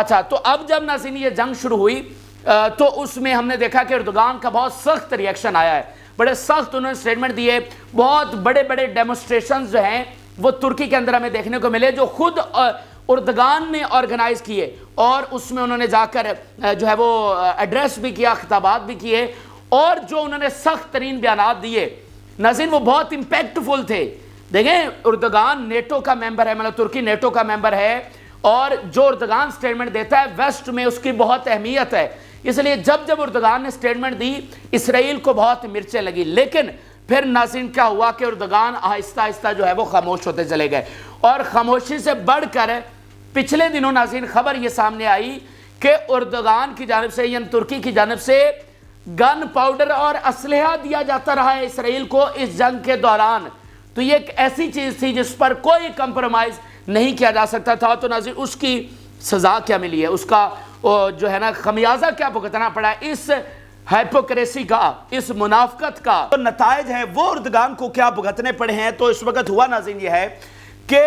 اچھا تو اب جب ناظرین یہ جنگ شروع ہوئی تو اس میں ہم نے دیکھا کہ اردوغان کا بہت سخت ریئیکشن آیا ہے، بڑے سخت انہوں نے سٹیٹمنٹ دیے، بہت بڑے بڑے ڈیمونسٹریشنز جو ہیں وہ ترکی کے اندر ہمیں دیکھنے کو ملے جو خود اردوغان نے آرگنائز کیے، اور اس میں انہوں نے جا کر جو ہے وہ ایڈریس بھی کیا، خطابات بھی کیے، اور جو انہوں نے سخت ترین بیانات دیے ناظرین وہ بہت امپیکٹفل تھے۔ دیکھیں اردوغان نیٹو کا ممبر ہے، مطلب ترکی نیٹو کا ممبر ہے، اور جو اردوغان سٹیٹمنٹ دیتا ہے ویسٹ میں اس کی بہت اہمیت ہے، اس لیے جب اردوغان نے سٹیٹمنٹ دی اسرائیل کو بہت مرچیں لگی، لیکن پھر ناظرین کیا ہوا کہ اردوغان آہستہ آہستہ جو ہے وہ خاموش ہوتے چلے گئے، اور خاموشی سے بڑھ کر پچھلے دنوں ناظرین خبر یہ سامنے آئی کہ اردوغان کی جانب سے یعنی ترکی کی جانب سے گن پاؤڈر اور اسلحہ دیا جاتا رہا ہے اسرائیل کو اس جنگ کے دوران، تو یہ ایک ایسی چیز تھی جس پر کوئی کمپرومائز نہیں کیا جا سکتا تھا۔ تو ناظرین اس کی سزا کیا ملی ہے، اس کا جو ہے نا خمیازہ کیا بھگتنا پڑا ہے، اس ہائپوکریسی کا، اس منافقت کا تو نتائج ہیں وہ اردوغان کو کیا بھگتنے پڑے ہیں۔ تو اس وقت ہوا ناظرین یہ ہے کہ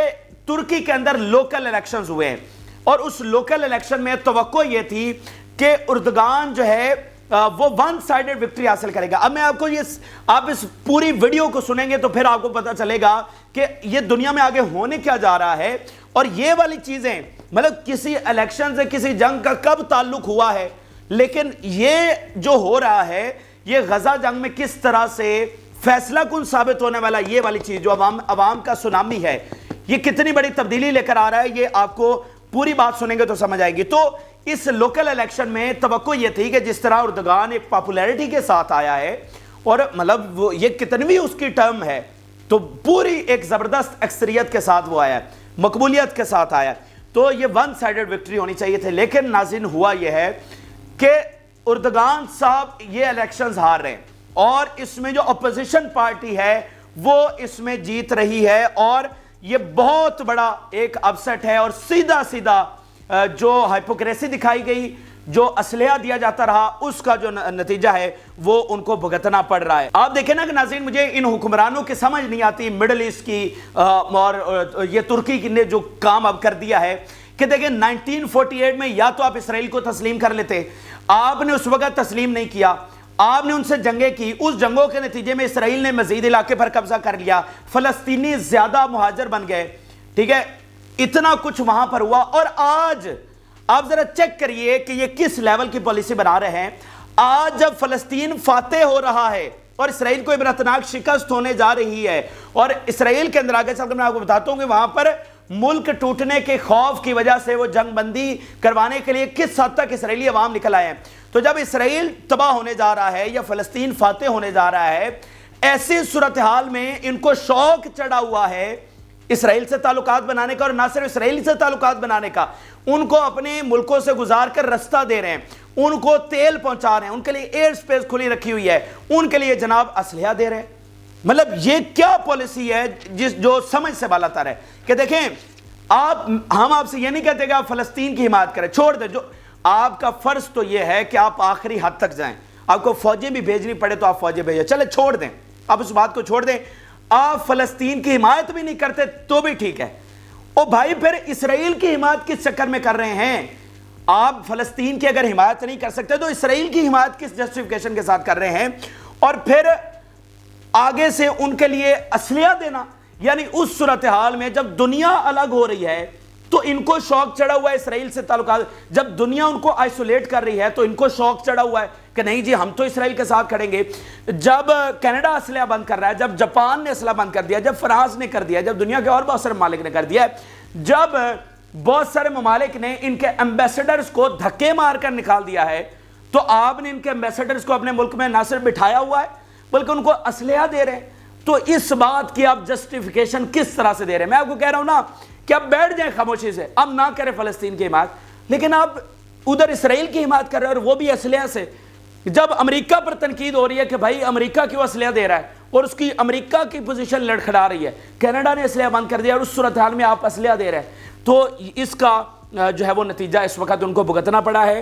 ترکی کے اندر لوکل الیکشنز ہوئے ہیں، اور اس لوکل الیکشن میں توقع یہ تھی کہ اردوغان جو ہے وہ ون سائیڈڈ وکٹری حاصل کرے گا۔ اب میں آپ کو آپ اس پوری ویڈیو کو سنیں گے تو پھر آپ کو پتہ چلے گا کہ یہ دنیا میں آگے ہونے کیا جا رہا ہے، اور یہ والی چیزیں مطلب کسی الیکشن سے کسی جنگ کا کب تعلق ہوا ہے، لیکن یہ جو ہو رہا ہے یہ غزہ جنگ میں کس طرح سے فیصلہ کن ثابت ہونے والا یہ والی چیز جو عوام کا سونامی ہے، یہ کتنی بڑی تبدیلی لے کر آ رہا ہے، یہ آپ کو پوری بات سنیں گے تو سمجھ آئے گی۔ تو اس لوکل الیکشن میں توقع یہ تھی کہ جس طرح اردوغان ایک پاپولیرٹی کے ساتھ آیا ہے، اور مطلب وہ یہ کتنی اس کی ٹرم ہے تو پوری ایک زبردست اکثریت کے ساتھ وہ آیا ہے، مقبولیت کے ساتھ آیا ہے، تو یہ ون سائیڈڈ وکٹری ہونی چاہیے تھے۔ لیکن ناظرین ہوا یہ ہے کہ اردوغان صاحب یہ الیکشنز ہار رہے ہیں، اور اس میں جو اپوزیشن پارٹی ہے وہ اس میں جیت رہی ہے، اور یہ بہت بڑا ایک اپسٹ ہے، اور سیدھا سیدھا جو ہائپوکریسی دکھائی گئی، جو اسلحہ دیا جاتا رہا، اس کا جو نتیجہ ہے وہ ان کو بھگتنا پڑ رہا ہے۔ آپ دیکھیں نا کہ ناظرین مجھے ان حکمرانوں کی سمجھ نہیں آتی مڈل ایسٹ کی، اور یہ ترکی نے جو کام اب کر دیا ہے کہ دیکھیں 1948 میں یا تو آپ اسرائیل کو تسلیم کر لیتے، آپ نے اس وقت تسلیم نہیں کیا، آپ نے ان سے جنگیں کی، اس جنگوں کے نتیجے میں اسرائیل نے مزید علاقے پر قبضہ کر لیا، فلسطینی زیادہ مہاجر بن گئے، ٹھیک ہے، اتنا کچھ وہاں پر ہوا، اور آج آپ ذرا چیک کریے کہ یہ کس لیول کی پالیسی بنا رہے ہیں۔ آج جب فلسطین فاتح ہو رہا ہے اور اسرائیل کو عبرتناک شکست ہونے جا رہی ہے، اور اسرائیل کے اندر آگے چل کر میں آپ کو بتاتا ہوں کہ وہاں پر ملک ٹوٹنے کے خوف کی وجہ سے وہ جنگ بندی کروانے کے لیے کس حد تک اسرائیلی عوام نکل آئے ہیں۔ تو جب اسرائیل تباہ ہونے جا رہا ہے یا فلسطین فاتح ہونے جا رہا ہے، ایسی صورتحال میں ان کو شوق چڑھا ہوا ہے اسرائیل سے تعلقات بنانے کا، اور نہ صرف اسرائیل سے تعلقات بنانے کا، ان کو اپنے ملکوں سے گزار کر رستہ دے رہے ہیں، ان کو تیل پہنچا رہے ہیں، ان کے لیے ایئر سپیس کھلی رکھی ہوئی ہے، ان کے لیے جناب اسلحہ دے رہے ہیں۔ مطلب یہ کیا پالیسی ہے جو سمجھ سے بالا تر ہے کہ دیکھیں ہم آپ سے یہ نہیں کہتے کہ آپ فلسطین کی حمایت کریں، چھوڑ دیں، جو آپ کا فرض تو یہ ہے کہ آپ آخری حد تک جائیں، آپ کو فوجیں بھی بھیجنی پڑے تو آپ فوجیں بھیجیں، چلے چھوڑ دیں، آپ اس بات کو چھوڑ دیں، آپ فلسطین کی حمایت بھی نہیں کرتے تو بھی ٹھیک ہے، او بھائی پھر اسرائیل کی حمایت کس چکر میں کر رہے ہیں؟ آپ فلسطین کی اگر حمایت نہیں کر سکتے تو اسرائیل کی حمایت کس جسٹیفیکیشن کے ساتھ کر رہے ہیں؟ اور پھر آگے سے ان کے لیے اسلحہ دینا، یعنی اس صورتحال میں جب دنیا الگ ہو رہی ہے تو ان کو شوق چڑھا ہوا ہے اسرائیل سے تعلقات، جب دنیا ان کو آئسولیٹ کر رہی ہے تو ان کو شوق چڑھا ہوا ہے کہ نہیں جی ہم تو اسرائیل کے ساتھ کھڑیں گے۔ جب کینیڈا اسلحہ بند کر رہا ہے، جب جاپان نے اسلحہ بند کر دیا، جب فرانس نے کر دیا، جب دنیا کے اور بہت سارے ممالک نے کر دیا، جب بہت سارے ممالک نے ان کے ایمبیسڈرز کو دھکے مار کر نکال دیا ہے، تو آپ نے ان کے ایمبیسڈرز کو اپنے ملک میں نہ صرف بٹھایا ہوا ہے بلکہ ان کو اسلحہ دے رہے ہیں، تو اس بات کی آپ جسٹیفیکیشن کس طرح سے دے رہے ہیں؟ میں آپ کو کہہ رہا ہوں نا کہ آپ بیٹھ جائیں خاموشی سے، اب نہ کریں فلسطین کی حمایت، لیکن آپ ادھر اسرائیل کی حمایت کر رہے ہیں، اور وہ بھی اسلحہ سے۔ جب امریکہ پر تنقید ہو رہی ہے کہ بھائی امریکہ کیوں اسلحہ دے رہا ہے اور اس کی امریکہ کی پوزیشن لڑکھڑا رہی ہے، کینیڈا نے اسلحہ بند کر دیا اور اس صورتحال میں آپ اسلحہ دے رہے ہیں، تو اس کا جو ہے وہ نتیجہ اس وقت ان کو بھگتنا پڑا ہے۔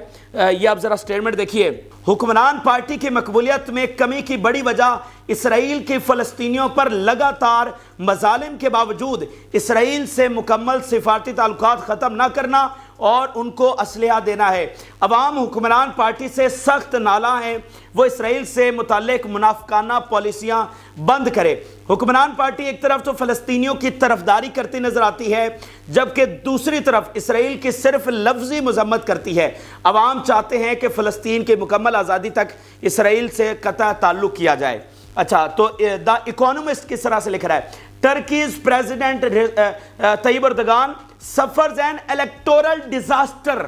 یہ آپ ذرا سٹیٹمنٹ دیکھیے، حکمران پارٹی کی مقبولیت میں کمی کی بڑی وجہ اسرائیل کی فلسطینیوں پر لگاتار مظالم کے باوجود اسرائیل سے مکمل سفارتی تعلقات ختم نہ کرنا اور ان کو اسلحہ دینا ہے۔ عوام حکمران پارٹی سے سخت نالاں ہیں، وہ اسرائیل سے متعلق منافقانہ پالیسیاں بند کرے۔ حکمران پارٹی ایک طرف تو فلسطینیوں کی طرفداری کرتی نظر آتی ہے، جبکہ دوسری طرف اسرائیل کی صرف لفظی مذمت کرتی ہے۔ عوام چاہتے ہیں کہ فلسطین کی مکمل آزادی تک اسرائیل سے قطع تعلق کیا جائے۔ اچھا، تو دا اکانومسٹ کس طرح سے لکھ رہا ہے؟ Turkey's president Tayyip Erdogan suffers an electoral disaster,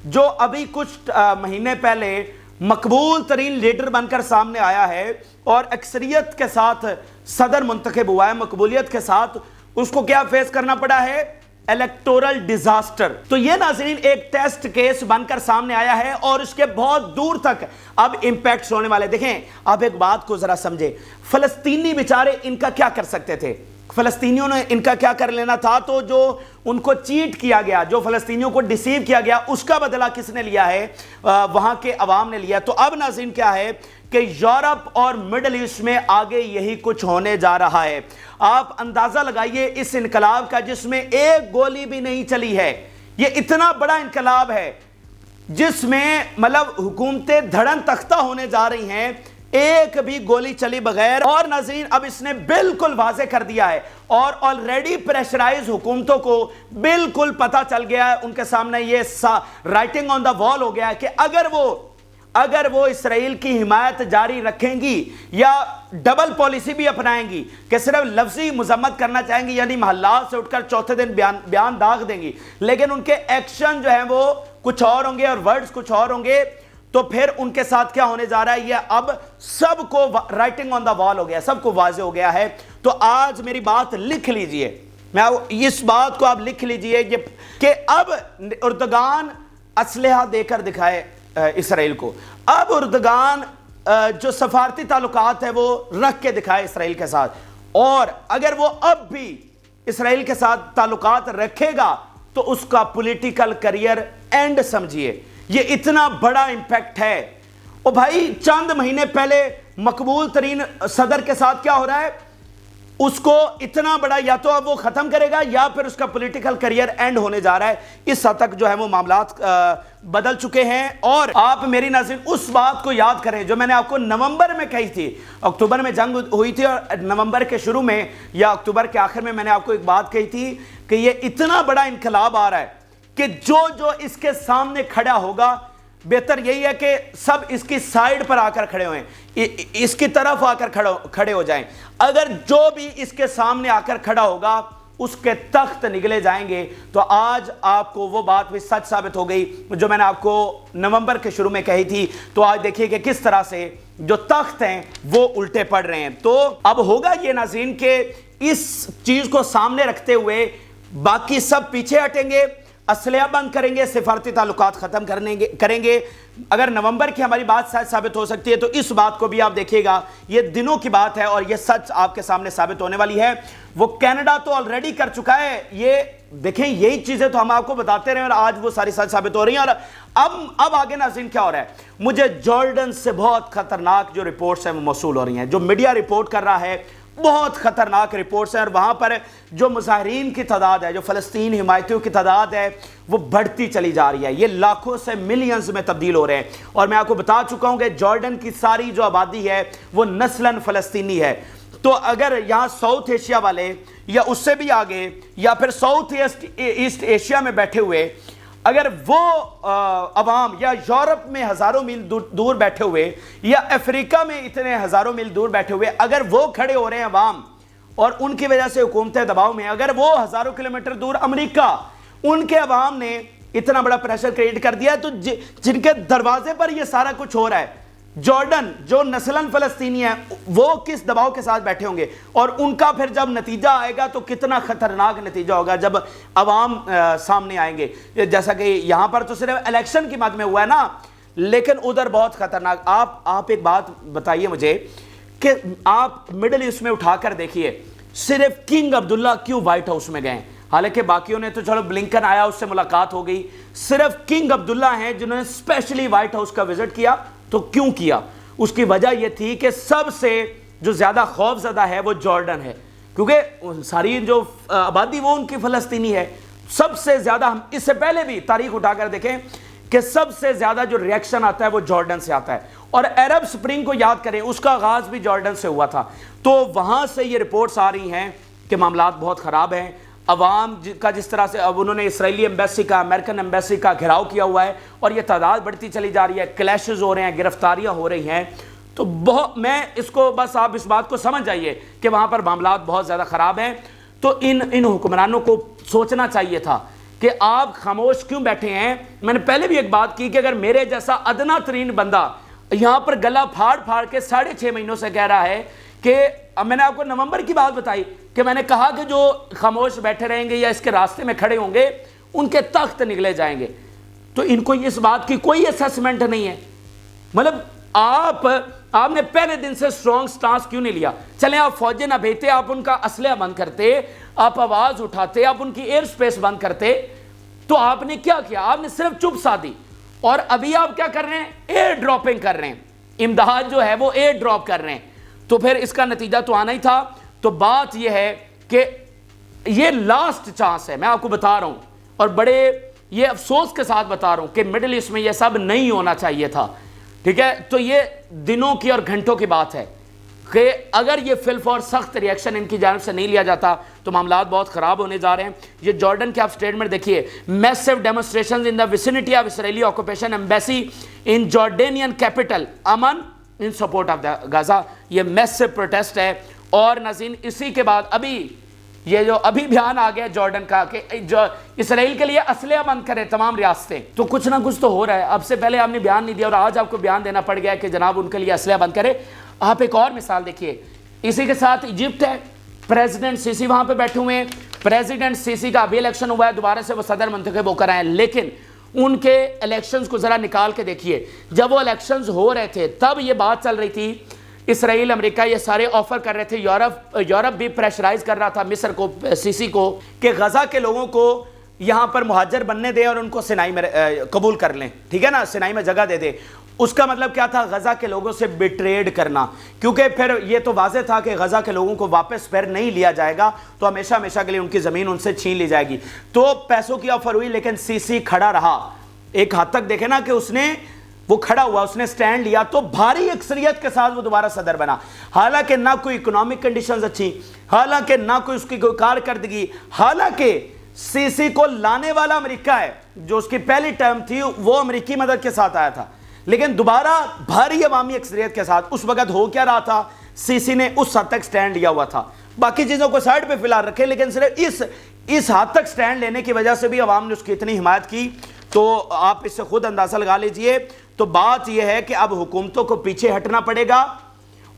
جو ابھی کچھ مہینے پہلے مقبول ترین لیڈر بن کر سامنے آیا ہے اور اکثریت کے ساتھ صدر منتخب ہوا ہے، مقبولیت کے ساتھ اس کو کیا فیس کرنا پڑا ہے؟ Electoral disaster. تو یہ ناظرین ایک ٹیسٹ کیس بن کر سامنے آیا ہے اور اس کے بہت دور تک اب امپیکٹس ہونے والے۔ دیکھیں، آپ ایک بات کو ذرا سمجھیں، فلسطینی بیچارے ان کا کیا کر سکتے تھے؟ فلسطینیوں نے ان کا کیا کر لینا تھا؟ تو جو ان کو چیٹ کیا گیا، جو فلسطینیوں کو ڈیسیو کیا گیا، اس کا بدلہ کس نے لیا ہے؟ وہاں کے عوام نے لیا۔ تو اب ناظرین کیا ہے کہ یورپ اور مڈل ایسٹ میں آگے یہی کچھ ہونے جا رہا ہے۔ آپ اندازہ لگائیے اس انقلاب کا جس میں ایک گولی بھی نہیں چلی ہے، یہ اتنا بڑا انقلاب ہے جس میں مطلب حکومتیں دھڑن تختہ ہونے جا رہی ہیں، ایک بھی گولی چلی بغیر۔ اور ناظرین اب اس نے بالکل واضح کر دیا ہے اور آلریڈی پریشرائز حکومتوں کو بالکل پتہ چل گیا ہے، ان کے سامنے یہ رائٹنگ آن دا وال ہو گیا ہے کہ اگر وہ اسرائیل کی حمایت جاری رکھیں گی یا ڈبل پالیسی بھی اپنائیں گی کہ صرف لفظی مذمت کرنا چاہیں گی، یعنی محلات سے اٹھ کر چوتھے دن بیان داغ دیں گی، لیکن ان کے ایکشن جو ہیں وہ کچھ اور ہوں گے اور ورڈز کچھ اور ہوں گے، تو پھر ان کے ساتھ کیا ہونے جا رہا ہے؟ یہ اب سب کو رائٹنگ آن دا وال ہو گیا، سب کو واضح ہو گیا ہے۔ تو آج میری بات لکھ لیجئے، میں اس بات کو آپ لکھ لیجئے کہ اب اردگان اسلحہ دے کر دکھائے اسرائیل کو، اب اردگان جو سفارتی تعلقات ہے وہ رکھ کے دکھائے اسرائیل کے ساتھ، اور اگر وہ اب بھی اسرائیل کے ساتھ تعلقات رکھے گا تو اس کا پولیٹیکل کریئر اینڈ سمجھیے۔ یہ اتنا بڑا امپیکٹ ہے۔ اور بھائی چند مہینے پہلے مقبول ترین صدر کے ساتھ کیا ہو رہا ہے؟ اس کو اتنا بڑا یا تو اب وہ ختم کرے گا یا پھر اس کا پولیٹیکل کریئر اینڈ ہونے جا رہا ہے۔ اس حد تک جو ہے وہ معاملات بدل چکے ہیں۔ اور آپ میری ناظرین اس بات کو یاد کریں جو میں نے آپ کو نومبر میں کہی تھی، اکتوبر میں جنگ ہوئی تھی اور نومبر کے شروع میں یا اکتوبر کے آخر میں نے آپ کو ایک بات کہی تھی کہ یہ اتنا بڑا انقلاب آ رہا ہے کہ جو اس کے سامنے کھڑا ہوگا، بہتر یہی ہے کہ سب اس کی سائیڈ پر آ کر کھڑے ہوئیں، اس کی طرف آ کر کھڑے ہو جائیں۔ اگر جو بھی اس کے سامنے آ کر کھڑا ہوگا اس کے تخت نگلے جائیں گے۔ تو آج آپ کو وہ بات بھی سچ ثابت ہو گئی جو میں نے آپ کو نومبر کے شروع میں کہی تھی۔ تو آج دیکھیے کہ کس طرح سے جو تخت ہیں وہ الٹے پڑ رہے ہیں۔ تو اب ہوگا یہ ناظرین کہ اس چیز کو سامنے رکھتے ہوئے باقی سب پیچھے ہٹیں گے، اسلحہ بند کریں گے، سفارتی تعلقات ختم کریں گے۔ اگر نومبر کی ہماری بات سچ ثابت ہو سکتی ہے تو اس بات کو بھی آپ دیکھیے گا، یہ دنوں کی بات ہے اور یہ سچ آپ کے سامنے ثابت ہونے والی ہے۔ وہ کینیڈا تو آلریڈی کر چکا ہے، یہ دیکھیں یہی چیزیں تو ہم آپ کو بتاتے رہے اور آج وہ ساری سچ ثابت ہو رہی ہیں۔ اور اب آگے ناظرین کیا ہو رہا ہے؟ مجھے جارڈن سے بہت خطرناک جو رپورٹس ہیں وہ موصول ہو رہی ہیں، جو میڈیا رپورٹ کر رہا ہے بہت خطرناک رپورٹس ہیں، اور وہاں پر جو مظاہرین کی تعداد ہے، جو فلسطین حمایتیوں کی تعداد ہے وہ بڑھتی چلی جا رہی ہے، یہ لاکھوں سے ملینز میں تبدیل ہو رہے ہیں۔ اور میں آپ کو بتا چکا ہوں کہ جارڈن کی ساری جو آبادی ہے وہ نسلاً فلسطینی ہے۔ تو اگر یہاں ساؤتھ ایشیا والے یا اس سے بھی آگے یا پھر ساؤتھ ایسٹ ایشیا میں بیٹھے ہوئے اگر وہ عوام یا یورپ میں ہزاروں میل دور بیٹھے ہوئے یا افریقہ میں اتنے ہزاروں میل دور بیٹھے ہوئے اگر وہ کھڑے ہو رہے ہیں عوام اور ان کی وجہ سے حکومتیں دباؤ میں، اگر وہ ہزاروں کلومیٹر دور امریکہ ان کے عوام نے اتنا بڑا پریشر کریٹ کر دیا ہے، تو جن کے دروازے پر یہ سارا کچھ ہو رہا ہے، جارڈن جو نسلاً فلسطینی ہے وہ کس دباؤ کے ساتھ بیٹھے ہوں گے، اور ان کا پھر جب نتیجہ آئے گا تو کتنا خطرناک نتیجہ ہوگا جب عوام سامنے آئیں گے۔ جیسا کہ یہاں پر تو صرف الیکشن کی مد میں ہوا ہے نا، لیکن ادھر بہت خطرناک۔ آپ ایک بات بتائیے مجھے کہ آپ مڈل ایسٹ میں اٹھا کر دیکھیے، صرف کنگ عبداللہ کیوں وائٹ ہاؤس میں گئے؟ حالانکہ باقیوں نے تو چلو بلنکن آیا اس سے ملاقات ہو گئی، صرف کنگ عبداللہ ہیں جنہوں نے اسپیشلی وائٹ ہاؤس کا وزٹ کیا۔ تو کیوں کیا؟ اس کی وجہ یہ تھی کہ سب سے جو زیادہ خوف زدہ ہے وہ جارڈن ہے، کیونکہ ساری جو آبادی وہ ان کی فلسطینی ہے، سب سے زیادہ ہم اس سے پہلے بھی تاریخ اٹھا کر دیکھیں کہ سب سے زیادہ جو ریئیکشن آتا ہے وہ جارڈن سے آتا ہے، اور عرب سپرنگ کو یاد کریں اس کا آغاز بھی جارڈن سے ہوا تھا. تو وہاں سے یہ رپورٹس آ رہی ہیں کہ معاملات بہت خراب ہیں. عوام کا جس طرح سے اب انہوں نے اسرائیلی ایمبیسی کا، امریکن ایمبیسی کا گھراؤ کیا ہوا ہے، اور یہ تعداد بڑھتی چلی جا رہی ہے، کلیشز ہو رہے ہیں، گرفتاریاں ہو رہی ہیں. تو میں اس کو بس آپ اس بات کو سمجھ جائیے کہ وہاں پر معاملات بہت زیادہ خراب ہیں. تو ان حکمرانوں کو سوچنا چاہیے تھا کہ آپ خاموش کیوں بیٹھے ہیں. میں نے پہلے بھی ایک بات کی کہ اگر میرے جیسا ادنا ترین بندہ یہاں پر گلا پھاڑ پھاڑ کے 6.5 مہینوں سے کہہ رہا ہے کہ میں نے آپ کو نومبر کی بات بتائی کہ میں نے کہا کہ جو خاموش بیٹھے رہیں گے یا اس کے راستے میں کھڑے ہوں گے ان کے تخت نگلے جائیں گے، تو ان کو اس بات کی کوئی اسیسمنٹ نہیں ہے. مطلب آپ نے پہلے دن سے سٹرونگ سٹانس کیوں نہیں لیا؟ چلیں آپ فوجیں نہ بھیجتے، آپ ان کا اسلحہ بند کرتے، آپ آواز اٹھاتے، آپ ان کی ایئر سپیس بند کرتے. تو آپ نے کیا کیا؟ آپ نے صرف چپ سادھی. اور ابھی آپ کیا کر رہے ہیں؟ ایئر ڈراپنگ کر رہے ہیں، امداد جو ہے وہ ایئر ڈراپ کر رہے ہیں. تو پھر اس کا نتیجہ تو آنا ہی تھا. تو بات یہ ہے کہ یہ لاسٹ چانس ہے، میں آپ کو بتا رہا ہوں، اور بڑے یہ افسوس کے ساتھ بتا رہا ہوں کہ مڈل ایسٹ میں یہ سب نہیں ہونا چاہیے تھا. ٹھیک ہے، تو یہ دنوں کی اور گھنٹوں کی بات ہے کہ اگر یہ فلف اور سخت ریئیکشن ان کی جانب سے نہیں لیا جاتا تو معاملات بہت خراب ہونے جا رہے ہیں. یہ جارڈن کے آپ سٹیٹمنٹ دیکھیے، massive demonstrations in the vicinity of Israeli occupation embassy in Jordanian capital Amman in support of Gaza. یہ میسو پروٹیسٹ ہے. اور ناظرین اسی کے بعد ابھی یہ جو ابھی بیان آ گیا جارڈن کا کہ جو اسرائیل کے لیے اسلحہ بند کرے تمام ریاستیں، تو کچھ نہ کچھ تو ہو رہا ہے. اب سے پہلے آپ نے بیان نہیں دیا اور آج آپ کو بیان دینا پڑ گیا کہ جناب ان کے لیے اسلحہ بند کرے. آپ ایک اور مثال دیکھیے، اسی کے ساتھ ایجپٹ ہے، پریزیڈنٹ سیسی وہاں پہ بیٹھے ہوئے ہیں. پریزیڈنٹ سیسی کا ابھی الیکشن ہوا ہے، دوبارہ سے وہ صدر منتخب ہو کر آئے ہیں، لیکن ان کے الیکشنز کو ذرا نکال کے دیکھیے. جب وہ الیکشنز ہو رہے تھے تب یہ بات چل رہی تھی، اسرائیل امریکہ یہ سارے آفر کر رہے تھے، یورپ بھی پریشرائز کر رہا تھا مصر کو، سیسی کو، کہ غزہ کے لوگوں کو یہاں پر مہاجر بننے دے اور ان کو سینائی میں قبول کر لیں. ٹھیک ہے نا، سینائی میں جگہ دے دے. اس کا مطلب کیا تھا؟ غزہ کے لوگوں سے بیٹریڈ کرنا، کیونکہ پھر یہ تو واضح تھا کہ غزہ کے لوگوں کو واپس پھر نہیں لیا جائے گا تو ہمیشہ ہمیشہ کے لیے ان کی زمین ان سے چھین لی جائے گی. تو پیسوں کی آفر ہوئی، لیکن سیسی کھڑا رہا. ایک حد تک دیکھیں نا کہ وہ کھڑا ہوا، اس نے سٹینڈ لیا، تو بھاری اکثریت کے ساتھ وہ دوبارہ صدر بنا. حالانکہ نہ کوئی اکنامک کنڈیشنز اچھی، حالانکہ نہ کوئی اس کی کوئی کارکردگی، حالانکہ سیسی کو لانے والا امریکہ ہے، جو اس کی پہلی ٹرم تھی وہ امریکی مدد کے ساتھ آیا تھا، لیکن دوبارہ بھاری عوامی اکثریت کے ساتھ. اس وقت ہو کیا رہا تھا؟ سیسی نے اس حد تک سٹینڈ لیا ہوا تھا. باقی چیزوں کو سائڈ پہ فی الحال رکھے، لیکن صرف اس حد تک سٹینڈ لینے کی وجہ سے بھی عوام نے اس کی اتنی حمایت کی. تو آپ اس سے خود اندازہ لگا لیجئے. تو بات یہ ہے کہ اب حکومتوں کو پیچھے ہٹنا پڑے گا،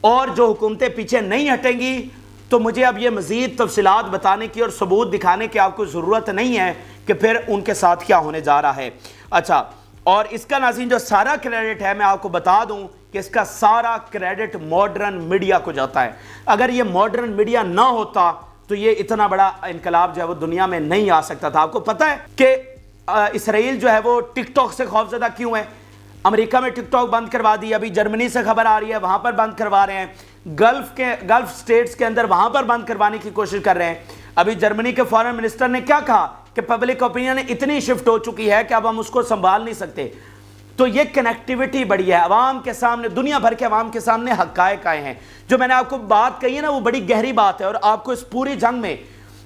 اور جو حکومتیں پیچھے نہیں ہٹیں گی تو مجھے اب یہ مزید تفصیلات بتانے کی اور ثبوت دکھانے کی آپ کو ضرورت نہیں ہے کہ پھر ان کے ساتھ کیا ہونے جا رہا ہے. اچھا، اور اس کا ناظرین جو سارا کریڈٹ ہے میں آپ کو بتا دوں کہ اس کا سارا کریڈٹ ماڈرن میڈیا کو جاتا ہے. اگر یہ ماڈرن میڈیا نہ ہوتا تو یہ اتنا بڑا انقلاب جو ہے وہ دنیا میں نہیں آ سکتا تھا. آپ کو پتہ ہے کہ اسرائیل جو ہے وہ ٹک ٹاک سے خوفزدہ کیوں ہے؟ امریکہ میں ٹک ٹاک بند کروا دی، ابھی جرمنی سے خبر آ رہی ہے وہاں پر بند کروا رہے ہیں، گلف سٹیٹس کے اندر وہاں پر بند کروانے کی کوشش کر رہے ہیں. ابھی جرمنی کے فارن منسٹر نے کیا کہا کہ پبلک اوپینین اتنی شفٹ ہو چکی ہے کہ اب ہم اس کو سنبھال نہیں سکتے. تو یہ کنیکٹیوٹی بڑی ہے عوام کے سامنے، دنیا بھر کے عوام کے سامنے حقائق آئے ہیں. جو میں نے آپ کو بات کہی ہے نا وہ بڑی گہری بات ہے، اور آپ کو اس پوری جنگ میں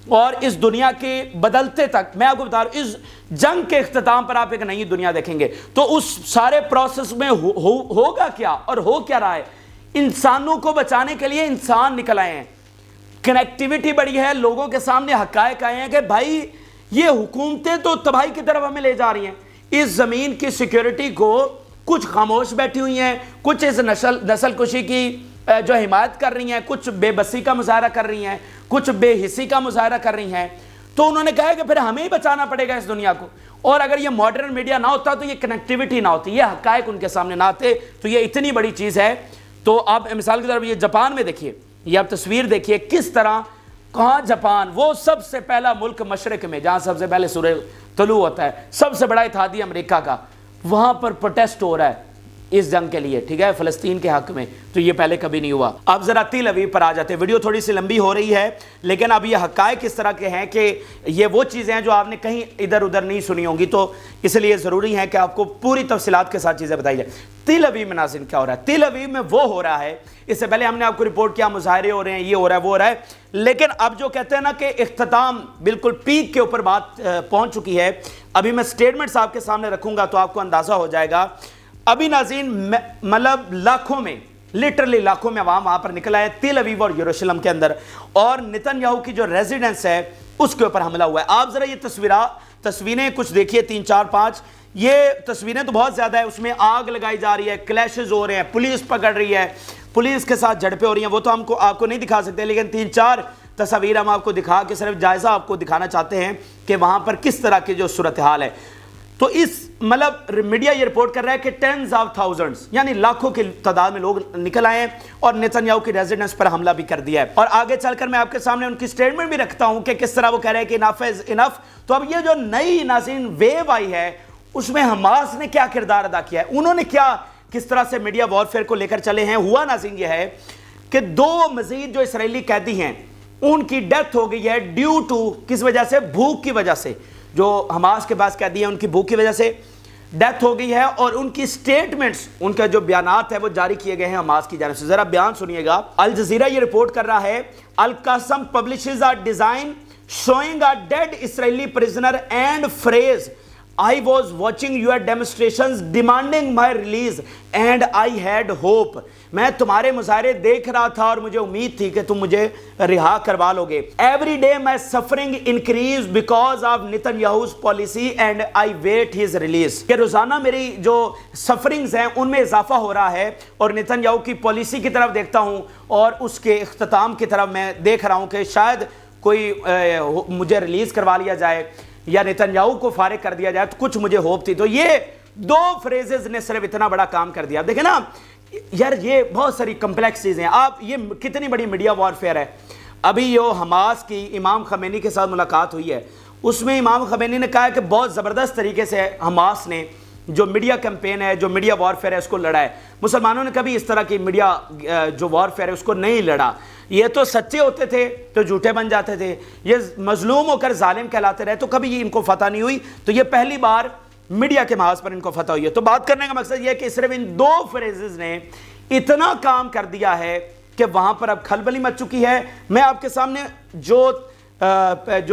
اور اس دنیا کے بدلتے تک میں آپ کو بتا رہا ہوں، اس جنگ کے اختتام پر آپ ایک نئی دنیا دیکھیں گے. تو اس سارے پروسیس میں ہوگا کیا اور ہو کیا رہا ہے؟ انسانوں کو بچانے کے لیے انسان نکل آئے ہیں، کنیکٹیوٹی بڑی ہے، لوگوں کے سامنے حقائق آئے ہیں کہ بھائی یہ حکومتیں تو تباہی کی طرف ہمیں لے جا رہی ہیں. اس زمین کی سیکیورٹی کو کچھ خاموش بیٹھی ہوئی ہیں، کچھ اس نسل کشی کی جو حمایت کر رہی ہیں، کچھ بے بسی کا مظاہرہ کر رہی ہیں، کچھ بے حسی کا مظاہرہ کر رہی ہیں. تو انہوں نے کہا کہ پھر ہمیں ہی بچانا پڑے گا اس دنیا کو. اور اگر یہ ماڈرن میڈیا نہ ہوتا تو یہ کنیکٹیوٹی نہ ہوتی، یہ حقائق ان کے سامنے نہ آتے. تو یہ اتنی بڑی چیز ہے. تو آپ مثال کی طرف یہ جاپان میں دیکھیے، یہ آپ تصویر دیکھیے کس طرح، کہاں جاپان وہ سب سے پہلا ملک مشرق میں جہاں سب سے پہلے سورج طلوع ہوتا ہے، سب سے بڑا اتحادی امریکہ کا، وہاں پر پروٹیسٹ ہو رہا ہے. اس جنگ کے لیے، ٹھیک ہے، فلسطین کے حق میں، تو یہ پہلے کبھی نہیں ہوا۔ اب ذرا تل ابیب پر آ جاتے ہیں، ویڈیو تھوڑی سی لمبی ہو رہی ہے لیکن اب یہ حقائق اس طرح کے ہیں کہ یہ وہ چیزیں ہیں جو آپ نے کہیں ادھر ادھر نہیں سنی ہوں گی، تو اس لیے ضروری ہے کہ آپ کو پوری تفصیلات کے ساتھ چیزیں بتائی جائے۔ تل ابیب میں ناظرین کیا ہو رہا ہے؟ تل ابیب میں وہ ہو رہا ہے، اس سے پہلے ہم نے آپ کو رپورٹ کیا مظاہرے ہو رہے ہیں، یہ ہو رہا ہے، وہ ہو رہا ہے، لیکن اب جو کہتے ہیں نا کہ اختتام بالکل پیک کے اوپر بات پہنچ چکی ہے۔ ابھی میں سٹیٹمنٹس آپ کے سامنے رکھوں گا تو آپ کو اندازہ ہو جائے گا۔ ابھی ناظرین مطلب لاکھوں میں، لٹرلی لاکھوں میں عوام وہاں پر نکل آئے تل ابیب اور یروشلم کے اندر، اور نتن یاہو کی جو ریزیڈنس ہے اس کے اوپر حملہ ہوا ہے۔ آپ ذرا یہ تصویریں کچھ دیکھیے، 3 4 5، یہ تصویریں تو بہت زیادہ ہے، اس میں آگ لگائی جا رہی ہے، کلیشز ہو رہے ہیں، پولیس پکڑ رہی ہے، پولیس کے ساتھ جھڑپیں ہو رہی ہیں، وہ تو ہم کو آپ کو نہیں دکھا سکتے، لیکن 3 4 تصاویر ہم آپ کو دکھا کے صرف جائزہ آپ کو دکھانا چاہتے ہیں کہ وہاں پر کس طرح کی جو صورتحال ہے۔ تو اس مطلب میڈیا یہ رپورٹ کر رہا ہے کہ ٹینز آف تھاؤزنڈز یعنی لاکھوں کی تعداد میں لوگ نکل آئے ہیں اور نتن یاہو کی ریزیڈنس پر حملہ بھی کر دیا ہے۔ اور آگے چل کر میں آپ کے سامنے ان کی سٹیٹمنٹ بھی رکھتا ہوں کہ کس طرح وہ کہہ رہے ہیں کہ انف از انف۔ تو اب یہ جو نئی ناظرین ویو آئی ہے اس میں حماس نے کیا کردار ادا کیا ہے، انہوں نے کیا کس طرح سے میڈیا وارفیئر کو لے کر چلے ہیں۔ ہوا ناظرین یہ ہے کہ 2 مزید جو اسرائیلی قیدی ہیں ان کی ڈیتھ ہو گئی ہے ڈیو ٹو کس وجہ سے؟ بھوک کی وجہ سے۔ جو حماس کے پاس قیدی ہیں ان کی بھوک کی وجہ سے ڈیتھ ہو گئی ہے، اور ان کی سٹیٹمنٹس، ان کا جو بیانات ہے وہ جاری کیے گئے ہیں حماس کی جانب سے۔ ذرا بیان سنیے گا۔ الجزیرہ یہ رپورٹ کر رہا ہے القاسم پبلشز a design showing a dead Israeli prisoner and phrase I was watching your demonstrations demanding my release and I had hope۔ میں تمہارے مظاہرے دیکھ رہا تھا اور مجھے امید تھی کہ تم مجھے رہا کروا لو گے۔ Every day my suffering increased because of Netanyahu's policy and I wait his release۔ کہ روزانہ میری جو سفرنگز ہیں ان میں اضافہ ہو رہا ہے اور نتن یاہو کی پالیسی کی طرف دیکھتا ہوں اور اس کے اختتام کی طرف میں دیکھ رہا ہوں کہ شاید کوئی مجھے ریلیز کروا لیا جائے یا نتن یاہو کو فارغ کر دیا جائے، تو کچھ مجھے ہوپ تھی۔ تو یہ 2 فریزز نے صرف اتنا بڑا کام کر دیا۔ دیکھیں نا یار، یہ بہت ساری کمپلیکس چیزیں ہیں، آپ یہ کتنی بڑی میڈیا وارفیئر ہے۔ ابھی جو حماس کی امام خمینی کے ساتھ ملاقات ہوئی ہے اس میں امام خمینی نے کہا ہے کہ بہت زبردست طریقے سے حماس نے جو میڈیا کیمپین ہے، جو میڈیا وارفیئر ہے اس کو لڑا ہے۔ مسلمانوں نے کبھی اس طرح کی میڈیا جو وارفیئر ہے اس کو نہیں لڑا۔ یہ تو سچے ہوتے تھے تو جھوٹے بن جاتے تھے، یہ مظلوم ہو کر ظالم کہلاتے رہے، تو کبھی ان کو فتح نہیں ہوئی۔ تو یہ پہلی بار میڈیا کے محاذ پر ان کو فتح ہوئی ہے۔ تو بات کرنے کا مقصد یہ ہے کہ صرف ان 2 فریزز نے اتنا کام کر دیا ہے کہ وہاں پر اب کھلبلی مچ چکی ہے۔ میں آپ کے سامنے جو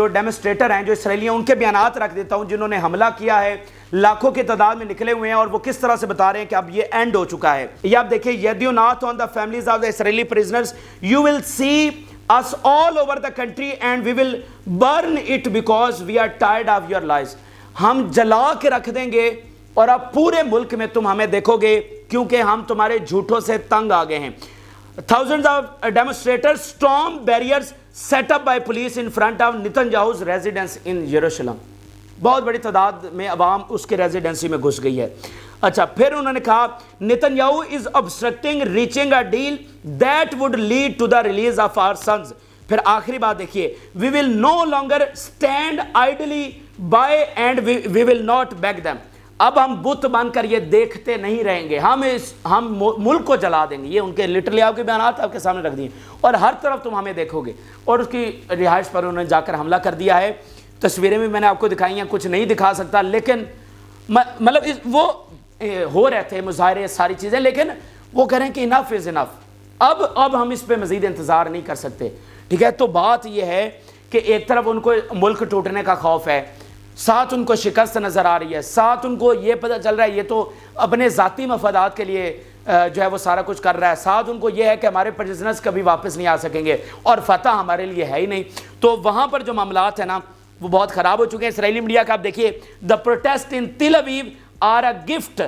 ڈیمونسٹریٹر ہیں، جو اسرائیلی ہیں، ان کے بیانات رکھ دیتا ہوں جنہوں نے حملہ کیا ہے، لاکھوں کی تعداد میں نکلے ہوئے ہیں، اور وہ کس طرح سے بتا رہے ہیں کہ اب یہ اینڈ ہو چکا ہے۔ یہ آپ دیکھیں، یدیو ناتھ on the families of the Israeli prisoners you will see us all over the country and we will burn it because we are tired of your lies۔ ہم جلا کے رکھ دیں گے اور اب پورے ملک میں تم ہمیں دیکھو گے کیونکہ ہم تمہارے جھوٹوں سے تنگ آ گئے ہیں۔ Thousands of demonstrators storm barriers set up by police in front of Netanyahu's residence in Jerusalem۔ بہت بڑی تعداد میں عوام اس کے ریزیڈنسی میں گھس گئی ہے۔ اچھا، پھر انہوں نے کہا Netanyahu is obstructing reaching a deal that would lead to the release of our sons۔ پھر آخری بات دیکھیے، we will no longer stand idly by and we will not beg them۔ اب ہم بت بن کر یہ دیکھتے نہیں رہیں گے، ہم ملک کو جلا دیں گے۔ یہ ان کے لٹرلی آپ کے بیانات آپ کے سامنے رکھ دیے، اور ہر طرف تم ہمیں دیکھو گے۔ اور اس کی رہائش پر انہوں نے جا کر حملہ کر دیا ہے۔ تصویریں بھی میں نے آپ کو دکھائی ہیں، کچھ نہیں دکھا سکتا، لیکن مطلب وہ ہو رہے تھے مظاہرے، ساری چیزیں، لیکن وہ کہہ رہے ہیں کہ انف از انف، اب ہم اس پہ مزید انتظار نہیں کر سکتے، ٹھیک ہے۔ تو بات یہ ہے کہ ایک طرف ان کو ملک ٹوٹنے کا خوف ہے، ساتھ ان کو شکست نظر آ رہی ہے، ساتھ ان کو یہ پتہ چل رہا ہے یہ تو اپنے ذاتی مفادات کے لیے جو ہے وہ سارا کچھ کر رہا ہے، ساتھ ان کو یہ ہے کہ ہمارے پرزنرز کبھی واپس نہیں آ سکیں گے اور فتح ہمارے لیے ہے ہی نہیں۔ تو وہاں پر جو معاملات ہیں نا وہ بہت خراب ہو چکے ہیں۔ اسرائیلی میڈیا کا آپ دیکھیے، دا protest in Tel Aviv are a gift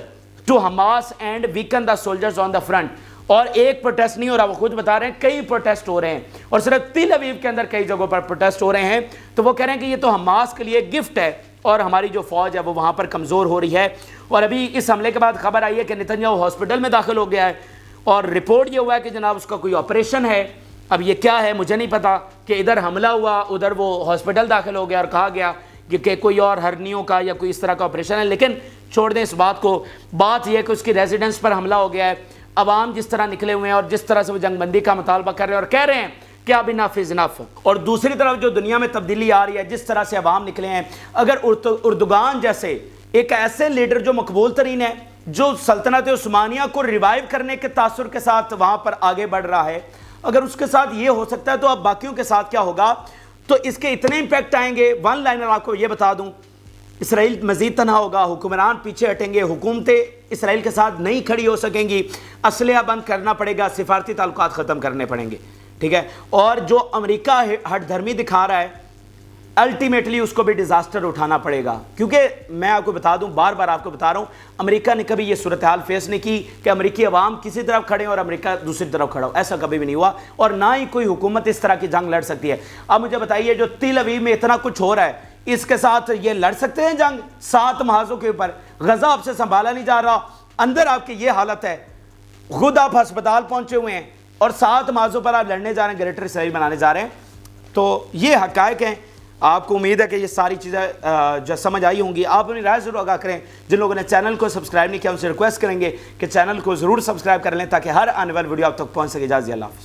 to Hamas and weaken the soldiers on the front. اور ایک پروٹیسٹ نہیں ہو رہا، وہ خود بتا رہے ہیں کئی پروٹیسٹ ہو رہے ہیں، اور صرف تل ابیب کے اندر کئی جگہوں پر پروٹیسٹ ہو رہے ہیں۔ تو وہ کہہ رہے ہیں کہ یہ تو حماس کے لیے گفٹ ہے اور ہماری جو فوج ہے وہ وہاں پر کمزور ہو رہی ہے۔ اور ابھی اس حملے کے بعد خبر آئی ہے کہ نتن یاہو ہاسپٹل میں داخل ہو گیا ہے، اور رپورٹ یہ ہوا ہے کہ جناب اس کا کوئی آپریشن ہے۔ اب یہ کیا ہے مجھے نہیں پتا، کہ ادھر حملہ ہوا ادھر وہ ہاسپٹل داخل ہو گیا اور کہا گیا کہ کوئی اور ہرنیوں کا یا کوئی اس طرح کا آپریشن ہے، لیکن چھوڑ دیں اس بات کو. بات یہ ہے کہ اس کی ریزیڈنس پر حملہ ہو گیا ہے. عوام جس طرح نکلے ہوئے ہیں اور جس طرح سے وہ جنگ بندی کا مطالبہ کر رہے ہیں اور کہہ رہے ہیں کہ اب انف از انف. اور دوسری طرف جو دنیا میں تبدیلی آ رہی ہے، جس طرح سے عوام نکلے ہیں، اگر اردوغان جیسے ایک ایسے لیڈر جو مقبول ترین ہے، جو سلطنت عثمانیہ کو ریوائیو کرنے کے تاثر کے ساتھ وہاں پر آگے بڑھ رہا ہے، اگر اس کے ساتھ یہ ہو سکتا ہے تو اب باقیوں کے ساتھ کیا ہوگا؟ تو اس کے اتنے امپیکٹ آئیں گے. ون لائنر آپ کو یہ بتا دوں، اسرائیل مزید تنہا ہوگا، حکمران پیچھے ہٹیں گے، حکومتیں اسرائیل کے ساتھ نہیں کھڑی ہو سکیں گی، اسلحہ بند کرنا پڑے گا، سفارتی تعلقات ختم کرنے پڑیں گے. ٹھیک ہے. اور جو امریکہ ہٹ دھرمی دکھا رہا ہے، الٹیمیٹلی اس کو بھی ڈیزاسٹر اٹھانا پڑے گا. کیونکہ میں آپ کو بتا دوں، بار بار آپ کو بتا رہا ہوں، امریکہ نے کبھی یہ صورتحال فیس نہیں کی کہ امریکی عوام کسی طرف کھڑے اور امریکہ دوسری طرف کھڑا ہو. ایسا کبھی بھی نہیں ہوا، اور نہ ہی کوئی حکومت اس طرح کی جنگ لڑ سکتی ہے. اب مجھے بتائیے، جو تل ابیب میں اتنا کچھ ہو رہا ہے، اس کے ساتھ یہ لڑ سکتے ہیں جنگ 7 محاذوں کے اوپر؟ غزہ آپ سے سنبھالا نہیں جا رہا، اندر آپ کی یہ حالت ہے، خود آپ ہسپتال پہنچے ہوئے ہیں اور 7 محاذوں پر آپ لڑنے جا رہے ہیں، گریٹر اسرائیل بنانے جا رہے ہیں. تو یہ حقائق ہیں. آپ کو امید ہے کہ یہ ساری چیزیں جو سمجھ آئی ہوں گی. آپ اپنی رائے ضرور آگاہ کریں. جن لوگوں نے چینل کو سبسکرائب نہیں کیا، ان سے ریکویسٹ کریں گے کہ چینل کو ضرور سبسکرائب کر لیں تاکہ ہر آنے والی ویڈیو آپ تک پہنچ سکے. اجازت اللہ حافظ.